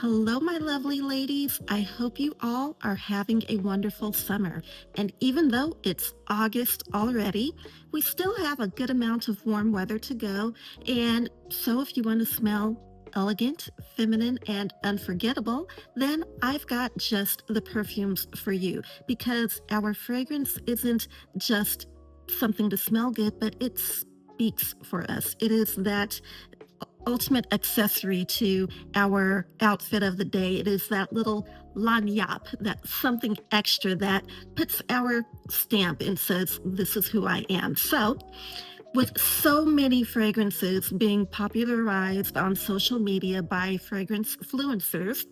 Hello, my lovely ladies. I hope you all are having a wonderful summer. And even though it's August already, we still have a good amount of warm weather to go. And so, if you want to smell elegant, feminine, and unforgettable, then I've got just the perfumes for you because our fragrance isn't just something to smell good, but it speaks for us. It is that ultimate accessory to our outfit of the day. It is that little lanyap, that something extra that puts our stamp and says, "This is who I am." So, with so many fragrances being popularized on social media by fragrance influencers,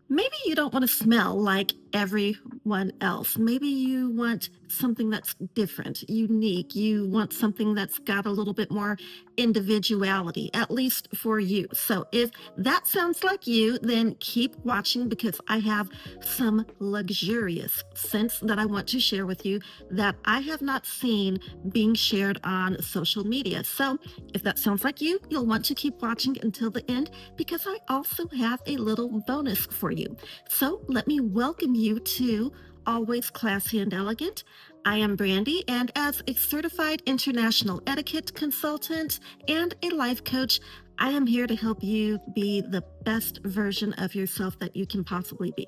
maybe you don't want to smell like everyone else. Maybe you want something that's different, unique. You want something that's got a little bit more individuality, at least for you. So if that sounds like you, then keep watching because I have some luxurious scents that I want to share with you that I have not seen being shared on social media. So if that sounds like you, you'll want to keep watching until the end because I also have a little bonus for you. So let me welcome you to Always Classy and Elegant. I am Brandy, and as a certified international etiquette consultant and a life coach, I am here to help you be the best version of yourself that you can possibly be.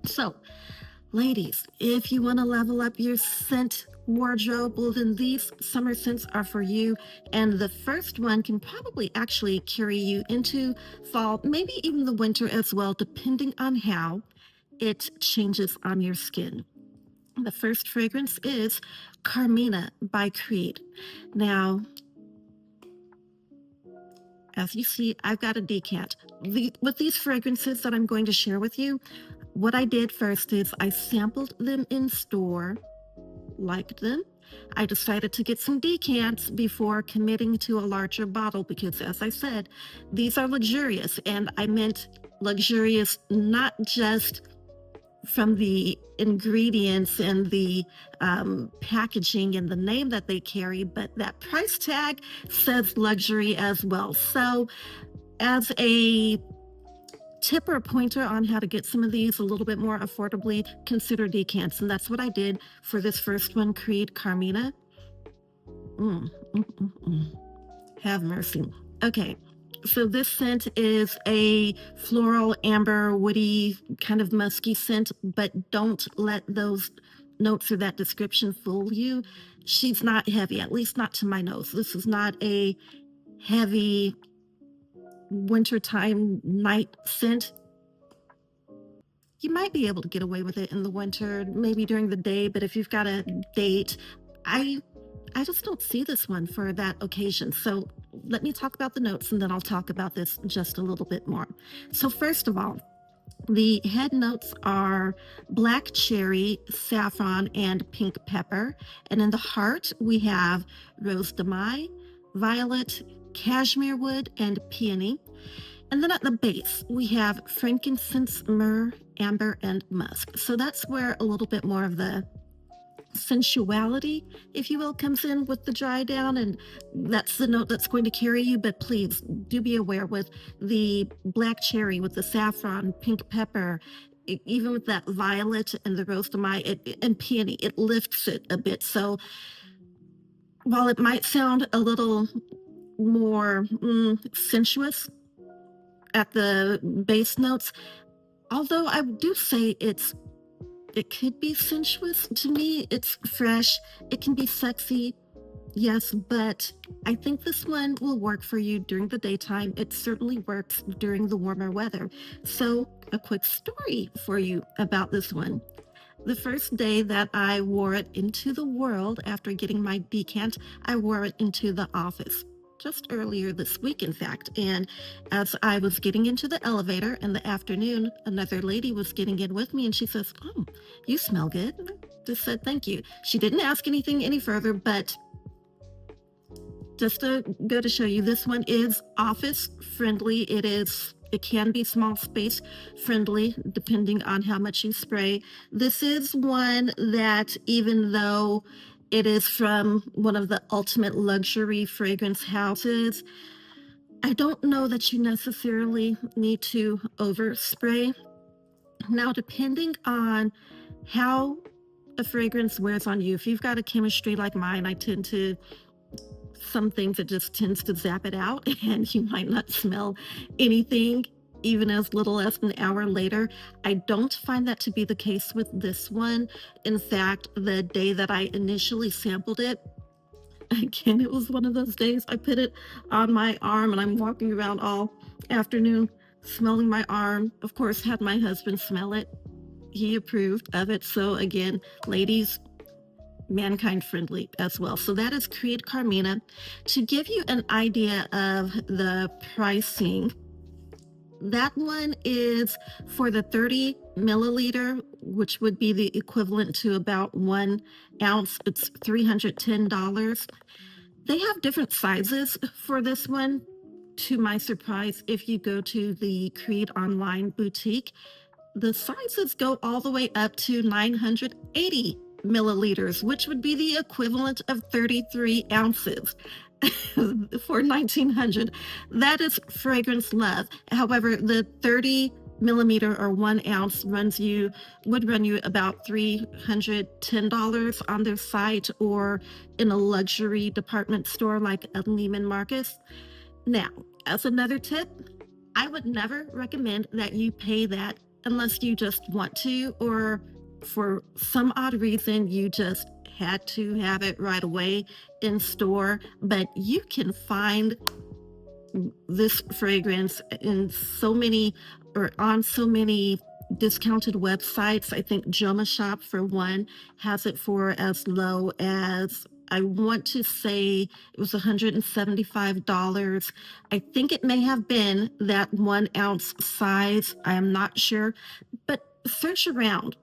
So, ladies, if you want to level up your scent wardrobe, well, then these summer scents are for you. And the first one can probably actually carry you into fall, maybe even the winter as well, depending on how it changes on your skin. The first fragrance is Carmina by Creed. Now, as you see, I've got a decant. With these fragrances that I'm going to share with you, what I did first is I sampled them in store, liked them. I decided to get some decants before committing to a larger bottle because, as I said, these are luxurious. And I meant luxurious not just from the ingredients and the packaging and the name that they carry, but that price tag says luxury as well. So, as a tip or pointer on how to get some of these a little bit more affordably, consider decants. And that's what I did for this first one, Creed Carmina. Mm, mm, mm, mm. Have mercy. Okay, so this scent is a floral, amber, woody, kind of musky scent, but don't let those notes or that description fool you. She's not heavy, at least not to my nose. This is not a heavy wintertime night scent. You might be able to get away with it in the winter, maybe during the day, but if you've got a date, I I just don't see this one for that occasion. So let me talk about the notes and then I'll talk about this just a little bit more. So first of all, the head notes are black cherry, saffron, and pink pepper. And in the heart, we have rose de mai, violet, cashmere wood, and peony. And then at the base, we have frankincense, myrrh, amber, and musk. So that's where a little bit more of the sensuality, if you will, comes in with the dry down, and that's the note that's going to carry you. But please do be aware with the black cherry, with the saffron, pink pepper, even with that violet and the rose de mai and peony, it lifts it a bit. So while it might sound a little more sensuous at the base notes, although I do say it could be sensuous. To me, it's fresh. It can be sexy, yes, but I think this one will work for you during the daytime. It certainly works during the warmer weather. So, a quick story for you about this one. The first day that I wore it into the world after getting my decant, I wore it into the office just earlier this week, in fact. And as I was getting into the elevator in the afternoon, another lady was getting in with me and she says, "Oh, you smell good." And I just said, "Thank you." She didn't ask anything any further, but just to go to show you, this one is office friendly. It can be small space friendly depending on how much you spray. This is one that, even though it is from one of the ultimate luxury fragrance houses, I don't know that you necessarily need to overspray. Now, depending on how a fragrance wears on you, if you've got a chemistry like mine, I tend to, some things it just tends to zap it out, and you might not smell anything even as little as an hour later. I don't find that to be the case with this one. In fact, the day that I initially sampled it, again, it was one of those days I put it on my arm and I'm walking around all afternoon smelling my arm. Of course, had my husband smell it. He approved of it. So again, ladies, mankind friendly as well. So that is Create Carmina. To give you an idea of the pricing, that one is for the 30 milliliter, which would be the equivalent to about 1 ounce. It's $310. They have different sizes for this one. To my surprise, if you go to the Creed online boutique, the sizes go all the way up to 980 milliliters, which would be the equivalent of 33 ounces for 1900. That is fragrance love. However, the 30 millimeter or 1 ounce would run you about $310 on their site or in a luxury department store like a Neiman Marcus. Now, as another tip, I would never recommend that you pay that unless you just want to, or for some odd reason you just had to have it right away in store. But you can find this fragrance in so many, or on so many discounted websites. I think Joma Shop, for one, has it for as low as, I want to say it was $175. I think it may have been that 1 ounce size. I am not sure, but search around,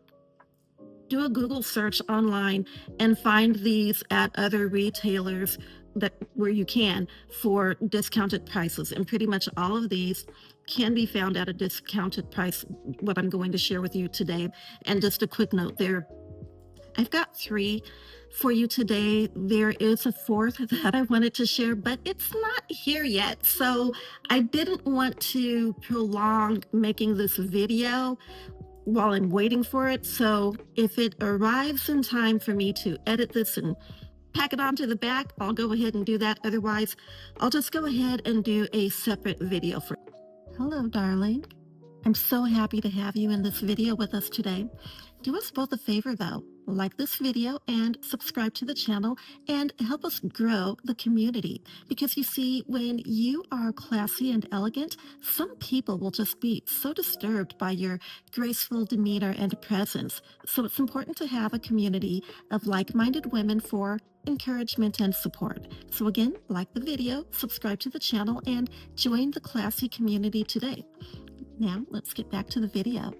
do a Google search online and find these at other retailers that where you can for discounted prices. And pretty much all of these can be found at a discounted price, what I'm going to share with you today. And just a quick note there, I've got three for you today. There is a fourth that I wanted to share, but it's not here yet. So I didn't want to prolong making this video while I'm waiting for it. So if it arrives in time for me to edit this and pack it onto the back, I'll go ahead and do that. Otherwise, I'll just go ahead and do a separate video for. Hello, darling. I'm so happy to have you in this video with us today. Do us both a favor though, like this video and subscribe to the channel and help us grow the community. Because you see, when you are classy and elegant, some people will just be so disturbed by your graceful demeanor and presence. So it's important to have a community of like-minded women for encouragement and support. So again, like the video, subscribe to the channel, and join the classy community today. Now, let's get back to the video.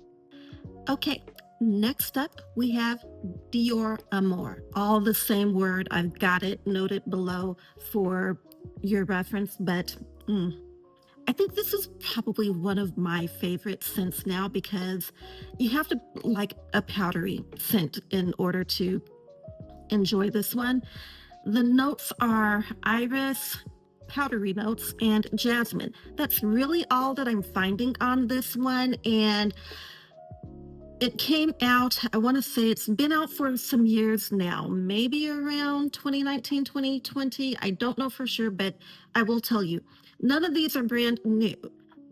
Okay, next up, we have Dioramour. All the same word. I've got it noted below for your reference, but I think this is probably one of my favorite scents now because you have to like a powdery scent in order to enjoy this one. The notes are iris, powdery notes, and jasmine. That's really all that I'm finding on this one. And it came out, I want to say it's been out for some years now, maybe around 2019, 2020. I don't know for sure, but I will tell you, none of these are brand new,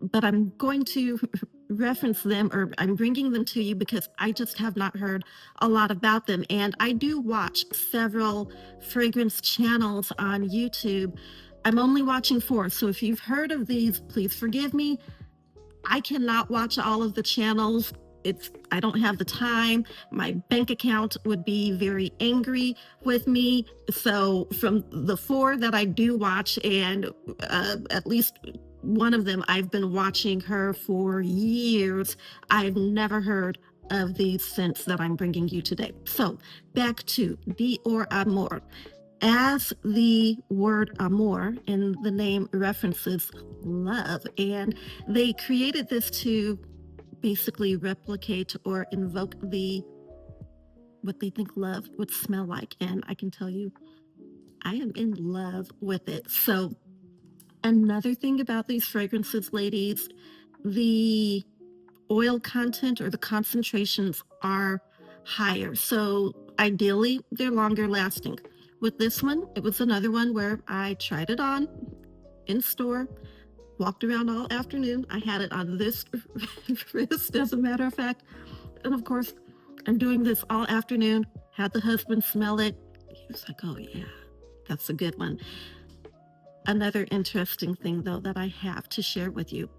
but I'm going to reference them, or I'm bringing them to you because I just have not heard a lot about them. And I do watch several fragrance channels on YouTube. I'm only watching 4. So if you've heard of these, please forgive me. I cannot watch all of the channels. I don't have the time. My bank account would be very angry with me. So from the 4 that I do watch, and at least one of them, I've been watching her for years. I've never heard of these scents that I'm bringing you today. So back to Dioramour. As the word amour in the name references love, and they created this to basically replicate or invoke what they think love would smell like. And I can tell you, I am in love with it. So Another thing about these fragrances, ladies, the oil content or the concentrations are higher. So ideally, they're longer lasting. With this one, it was another one where I tried it on in store, walked around all afternoon. I had it on this wrist, as a matter of fact. And of course, I'm doing this all afternoon. Had the husband smell it. He was like, oh, yeah, that's a good one. Another interesting thing, though, that I have to share with you.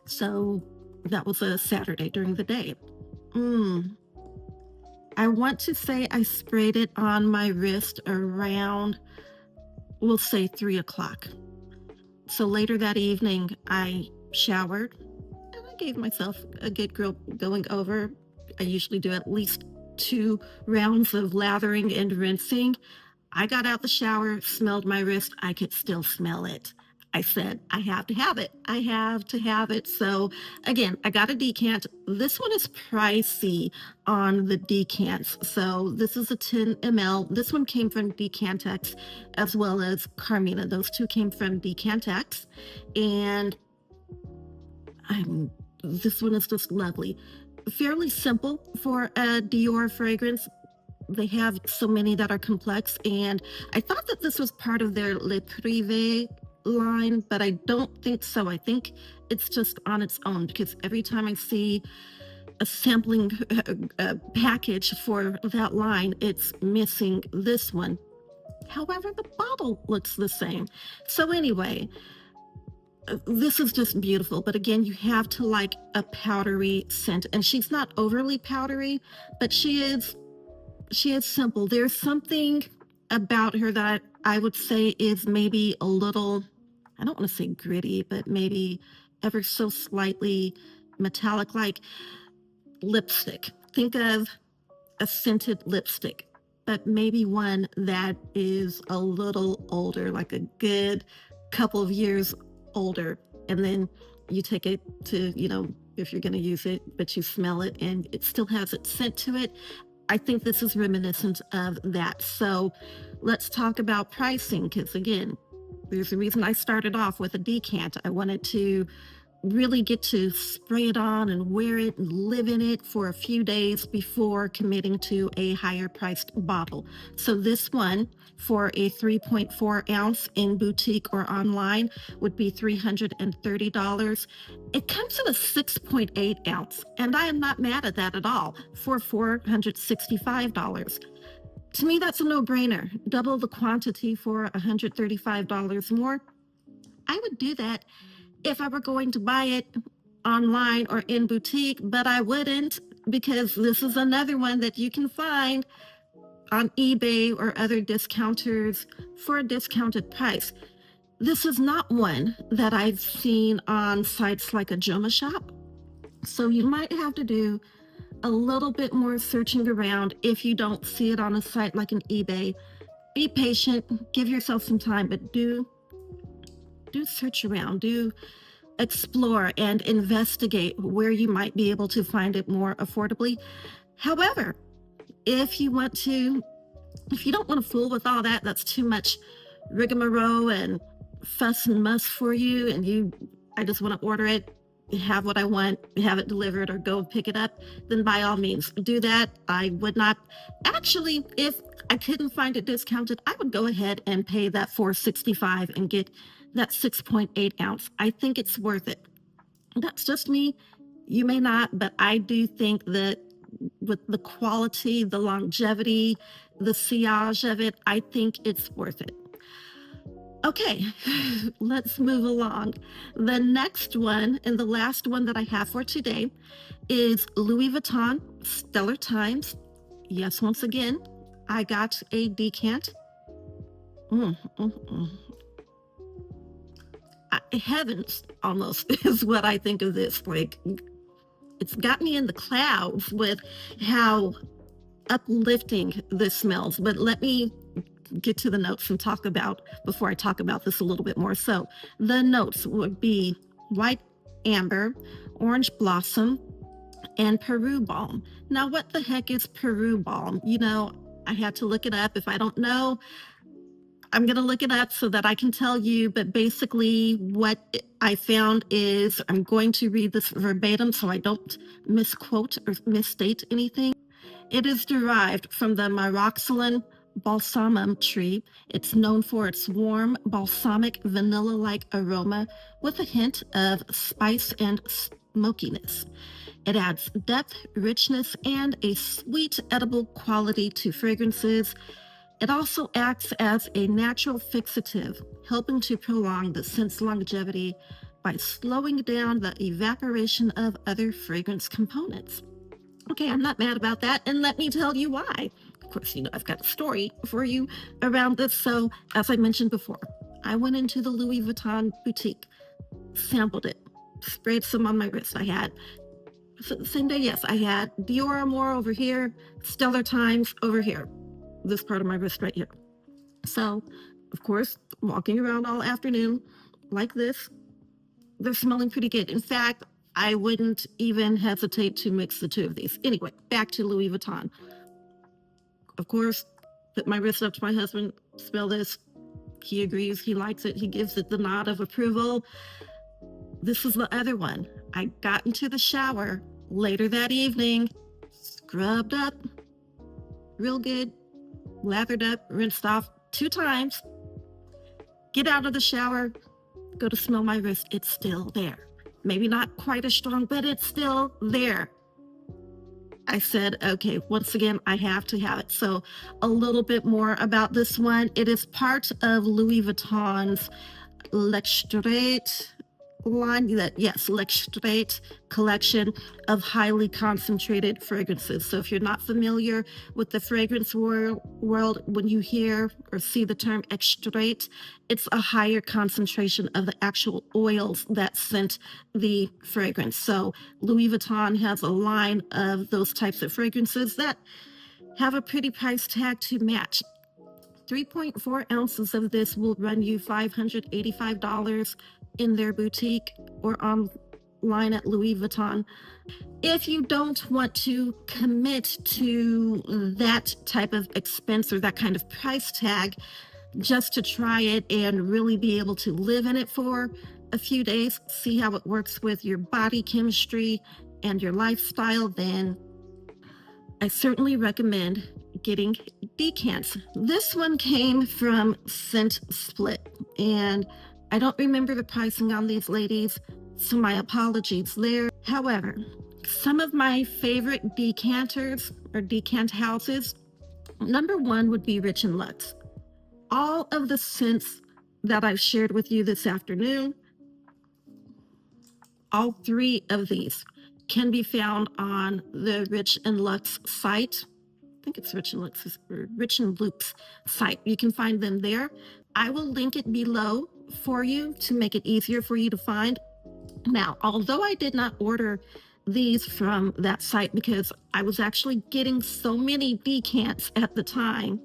So that was a Saturday during the day. Mm, I want to say I sprayed it on my wrist around, we'll say 3 o'clock. So later that evening, I showered and I gave myself a good going over. I usually do at least 2 rounds of lathering and rinsing. I got out the shower, smelled my wrist. I could still smell it. I said, I have to have it. I have to have it. So again, I got a decant. This one is pricey on the decants. So this is a 10 ml. This one came from Decantex as well as Carmina. Those two came from Decantex. And this one is just lovely. Fairly simple for a Dior fragrance. They have so many that are complex, and I thought that this was part of their Le Privé line, but I don't think so. I think it's just on its own, because every time I see a sampling package for that line, it's missing this one. However, the bottle looks the same. So anyway, this is just beautiful. But again, you have to like a powdery scent, and she's not overly powdery, but she is simple. There's something about her that I would say is maybe a little, I don't want to say gritty, but maybe ever so slightly metallic, like lipstick. Think of a scented lipstick, but maybe one that is a little older, like a good couple of years older. And then you take it to, if you're going to use it, but you smell it and it still has its scent to it. I think this is reminiscent of that. So let's talk about pricing, because again, there's a reason I started off with a decant. I wanted to really get to spray it on and wear it and live in it for a few days before committing to a higher priced bottle. So this one for a 3.4 ounce in boutique or online would be $330. It comes in a 6.8 ounce, and I am not mad at that at all, for $465. To me, that's a no-brainer. Double the quantity for $135 more. I would do that if I were going to buy it online or in boutique, but I wouldn't, because this is another one that you can find on eBay or other discounters for a discounted price. This is not one that I've seen on sites like a Joma Shop. So you might have to do a little bit more searching around if you don't see it on a site like an eBay. Be patient, give yourself some time, but do search around, do explore and investigate where you might be able to find it more affordably. However, if you don't want to fool with all that, that's too much rigmarole and fuss and muss for you, and I just want to order it, have what I want, have it delivered, or go pick it up, then by all means do that. I would not, actually, if I couldn't find it discounted, I would go ahead and pay that $465 and get that 6.8 ounce. I think it's worth it. That's just me. You may not, but I do think that with the quality, the longevity, the sillage of it, I think it's worth it. Okay, let's move along. The next one, and the last one that I have for today, is Louis Vuitton Stellar Times. Yes, once again, I got a decant. Heavens, almost, is what I think of this. Like, it's got me in the clouds with how uplifting this smells. But let me get to the notes and before I talk about this a little bit more. So the notes would be white amber, orange blossom, and Peru balm. Now, what the heck is Peru balm? I had to look it up. If I don't know, I'm going to look it up so that I can tell you, but basically what I found is I'm going to read this verbatim so I don't misquote or misstate anything. It is derived from the Myroxylon balsamum tree. It's known for its warm, balsamic, vanilla-like aroma with a hint of spice and smokiness. It adds depth, richness, and a sweet, edible quality to fragrances. It also acts as a natural fixative, helping to prolong the scent's longevity by slowing down the evaporation of other fragrance components. Okay, I'm not mad about that, and let me tell you why. Of course, I've got a story for you around this. So, as I mentioned before, I went into the Louis Vuitton boutique, sampled it, sprayed some on my wrist. I had, so the same day, yes, I had Dioramour over here, Stellar Times over here, this part of my wrist right here. So, of course, walking around all afternoon like this, they're smelling pretty good. In fact, I wouldn't even hesitate to mix the two of these. Anyway, back to Louis Vuitton. Of course, put my wrist up to my husband, smell this. He agrees, he likes it, he gives it the nod of approval. This is the other one. I got into the shower later that evening, scrubbed up real good, lathered up, rinsed off 2 times, get out of the shower, go to smell my wrist. It's still there. Maybe not quite as strong, but it's still there. I said, okay, once again, I have to have it. So a little bit more about this one. It is part of Louis Vuitton's L'Extrait line, L'Extrait collection of highly concentrated fragrances. So if you're not familiar with the fragrance world, when you hear or see the term extrait, it's a higher concentration of the actual oils that scent the fragrance. So Louis Vuitton has a line of those types of fragrances that have a pretty price tag to match. 3.4 ounces of this will run you $585 in their boutique or online at Louis Vuitton. If you don't want to commit to that type of expense or that kind of price tag, just to try it and really be able to live in it for a few days, see how it works with your body chemistry and your lifestyle, then I certainly recommend getting decants. This one came from Scent Split, and I don't remember the pricing on these ladies, so my apologies there. However, some of my favorite decanters or decant houses, number one would be Rich and Luxe. All of the scents that I've shared with you this afternoon, all 3 of these can be found on the Rich and Luxe site. I think it's Rich and Luke's site. You can find them there. I will link it below for you to make it easier for you to find. Now, although I did not order these from that site because I was actually getting so many decants at the time,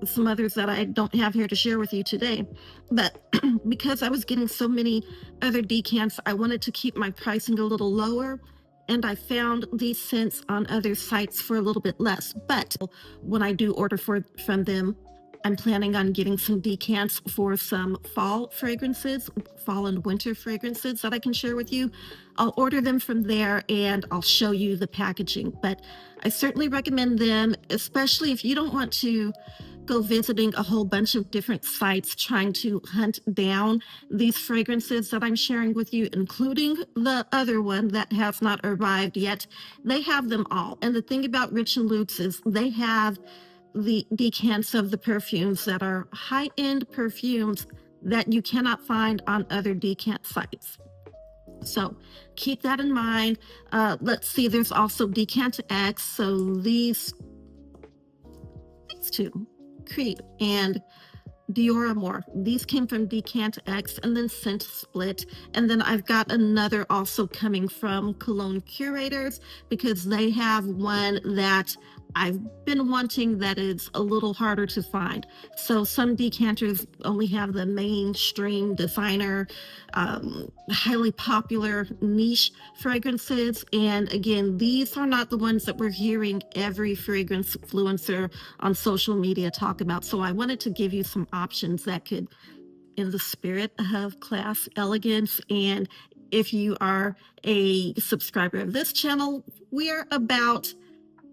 some others that I don't have here to share with you today, but because I was getting so many other decants, I wanted to keep my pricing a little lower, and I found these scents on other sites for a little bit less. But when I do order from them, I'm planning on getting some decants for some fall fragrances, fall and winter fragrances that I can share with you. I'll order them from there and I'll show you the packaging. But I certainly recommend them, especially if you don't want to go visiting a whole bunch of different sites trying to hunt down these fragrances that I'm sharing with you, including the other one that has not arrived yet. They have them all. And the thing about Rich and Luke's is they have the decants of the perfumes that are high-end perfumes that you cannot find on other decant sites. So keep that in mind. Let's see, there's also Decant X. So these 2, Creed and Dioramour. These came from Decant X and then Scent Split. And then I've got another also coming from Cologne Curators because they have one that I've been wanting that is a little harder to find. So some decanters only have the mainstream designer, highly popular niche fragrances. And again, these are not the ones that we're hearing every fragrance influencer on social media talk about. So I wanted to give you some options that could, in the spirit of class, elegance, and if you are a subscriber of this channel, we are about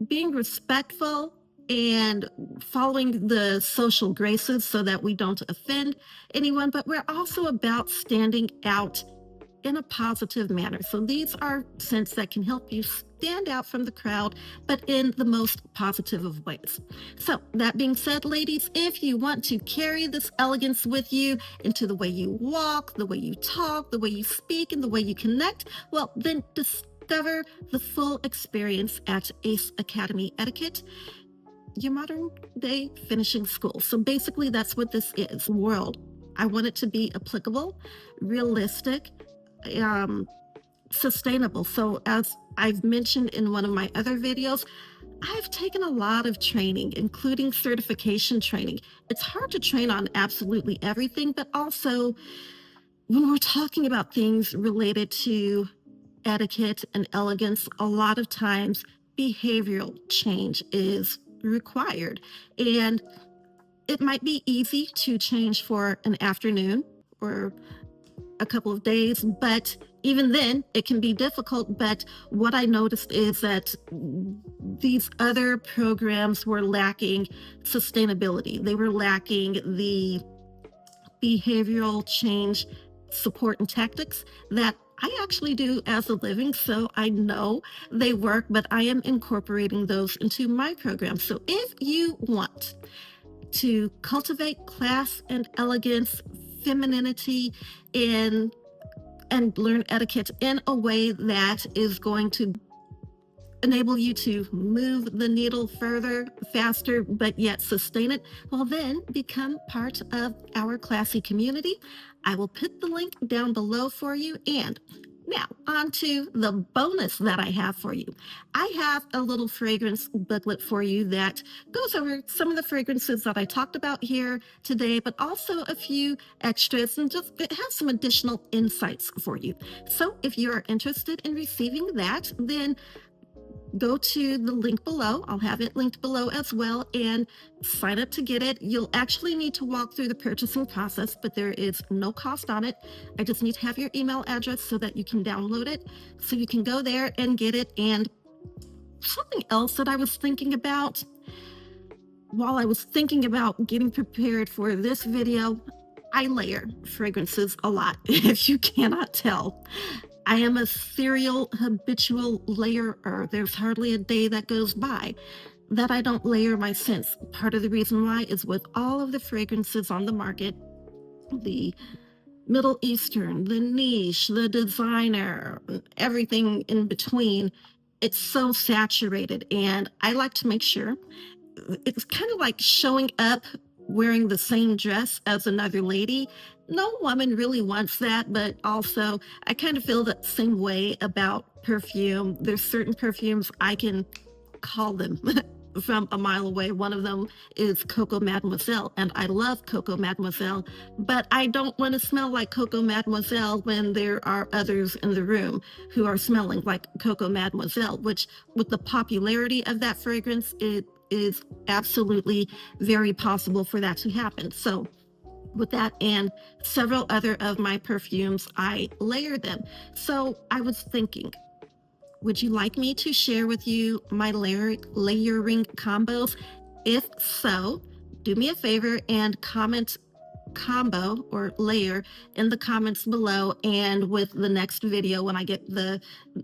being respectful and following the social graces so that we don't offend anyone, but we're also about standing out in a positive manner. So these are scents that can help you stand out from the crowd, but in the most positive of ways. So that being said, ladies, if you want to carry this elegance with you into the way you walk, the way you talk, the way you speak, and the way you connect, well, then discover the full experience at Ace Academy Etiquette, your modern day finishing school. So basically, that's what this is. World. I want it to be applicable, realistic, um, sustainable. So, as I've mentioned in one of my other videos, I've taken a lot of training, including certification training. It's hard to train on absolutely everything, but also when we're talking about things related to etiquette and elegance, a lot of times behavioral change is required. And it might be easy to change for an afternoon or a couple of days, but even then it can be difficult. But what I noticed is that these other programs were lacking sustainability. They were lacking the behavioral change support and tactics that I actually do as a living. So I know they work, but I am incorporating those into my program. So if you want to cultivate class and elegance, femininity, in and learn etiquette in a way that is going to enable you to move the needle further, faster, but yet sustain it, well, then become part of our classy community. I will put the link down below for you. And now, on to the bonus that I have for you. I have a little fragrance booklet for you that goes over some of the fragrances that I talked about here today, but also a few extras, and just it has some additional insights for you. So if you are interested in receiving that, then go to the link below. I'll have it linked below as well, and sign up to get it. You'll actually need to walk through the purchasing process, but there is no cost on it. I just need to have your email address so that you can download it. So you can go there and get it. And something else that I was thinking about while I was thinking about getting prepared for this video, I layer fragrances a lot, if you cannot tell. I am a serial habitual layerer. There's hardly a day that goes by that I don't layer my scents. Part of the reason why is with all of the fragrances on the market, the Middle Eastern, the niche, the designer, everything in between, it's so saturated. And I like to make sure it's kind of like showing up wearing the same dress as another lady. No woman really wants that, but also I kind of feel that same way about perfume. There's certain perfumes I can call them from a mile away. One of them is Coco Mademoiselle, and I love Coco Mademoiselle, but I don't want to smell like Coco Mademoiselle when there are others in the room who are smelling like Coco Mademoiselle, which with the popularity of that fragrance, it is absolutely very possible for that to happen. So with that and several other of my perfumes, I layer them. So I was thinking, would you like me to share with you my layering combos? If so, do me a favor and comment combo or layer in the comments below, and with the next video when I get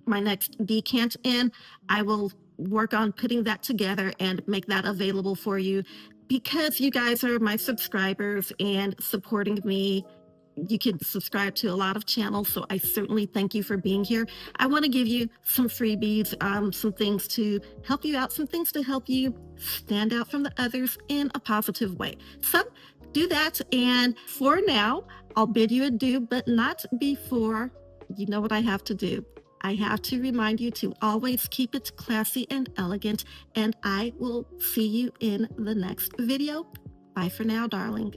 my next decant in, I will work on putting that together and make that available for you. Because you guys are my subscribers and supporting me, you can subscribe to a lot of channels, so I certainly thank you for being here. I want to give you some freebies, some things to help you out, some things to help you stand out from the others in a positive way. So do that, and for now, I'll bid you adieu, but not before you know what I have to do. I have to remind you to always keep it classy and elegant, and I will see you in the next video. Bye for now, darling.